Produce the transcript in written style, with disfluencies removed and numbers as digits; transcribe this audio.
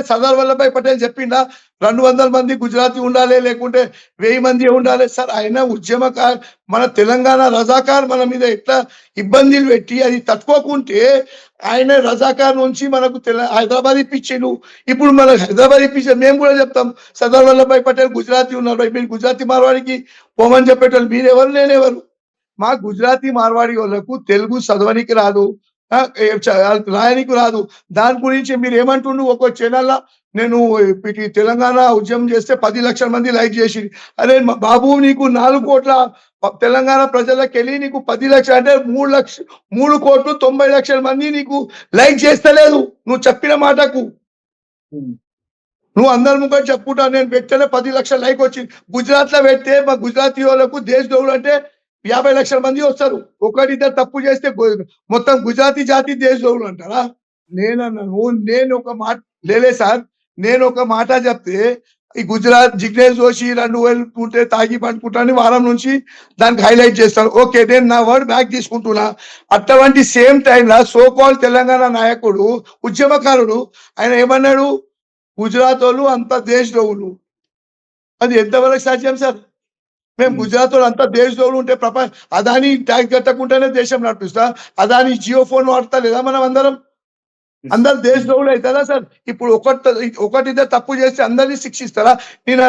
సర్దార్ వల్లభాయ్ పటేల్ చెప్పిండా 200 మంది గుజరాతీ ఉండాలి, లేకుంటే 1000 మంది ఉండాలి సార్. ఆయన ఉద్యమకారు, మన తెలంగాణ రజాకార్ మన మీద ఎట్లా ఇబ్బందులు పెట్టి అది తట్టుకోకుంటే ఆయన రజాకార్ నుంచి మనకు హైదరాబాద్ ఇప్పించిండు. ఇప్పుడు మనకు హైదరాబాద్ ఇప్పించారు. మేము కూడా చెప్తాం, సర్దార్ వల్లభాయ్ పటేల్ గుజరాతీ ఉన్నారు, మీరు గుజరాతీ మార్వాడికి పోమని చెప్పేటోళ్ళు మీరెవరు, నేనెవరు? మా గుజరాతీ మార్వాడి వాళ్ళకు తెలుగు చదవనికి రాదు, రాయనికి రాదు. దాని గురించి మీరు ఏమంటుండు? ఒక ఛానల్లో నేను తెలంగాణ ఉద్యమం చేస్తే 10 లక్షల మంది లైక్ చేసి, అరే బాబు నీకు 4 కోట్ల తెలంగాణ ప్రజలకెళ్ళి నీకు 10 లక్షలు అంటే 3,90,00,000 మంది నీకు లైక్ చేస్తలేదు నువ్వు చెప్పిన మాటకు. నువ్వు అందరి ముఖం చెప్పుకుంటా నేను పెట్టేనే 10 లక్షల లైక్ వచ్చింది. గుజరాత్ లో పెడితే మా గుజరాతీ వాళ్ళకు దేశ్ దేవుడు అంటే 50 లక్షల మంది వస్తారు. ఒకరిద్దరు తప్పు చేస్తే మొత్తం గుజరాతీ జాతి దేశ దేవుడు అంటారా? నేనన్నాను, నేను ఒక మాట లేలే సార్, నేను ఒక మాట చెప్తే ఈ గుజరాత్ జిగ్నేష్ జోషి 2000 ఉంటే తాగి పండుకుంటాను వారం నుంచి దానికి హైలైట్ చేస్తాను. ఓకే, నేను నా వర్డ్ బ్యాక్ తీసుకుంటున్నా. అటువంటి సేమ్ టైంలో సోకాల్ తెలంగాణ నాయకుడు ఉద్యమకారుడు ఆయన ఏమన్నాడు? గుజరాత్ వాళ్ళు అంత దేశద్రోహులు. అది ఎంతవరకు సాధ్యం సార్? మేము గుజరాత్ వాళ్ళు అంతా దేశద్రోహులు ఉంటే అదాని ట్యాక్స్ కట్టకుండానే దేశం నడిపిస్తా, అదాని జియో ఫోన్ వాడతా లేదా మనం అందరు దేశద్రోహులు అవుతారా సార్? ఇప్పుడు ఒకటిద్దరు తప్పు చేస్తే అందరినీ శిక్షిస్తారా? నేను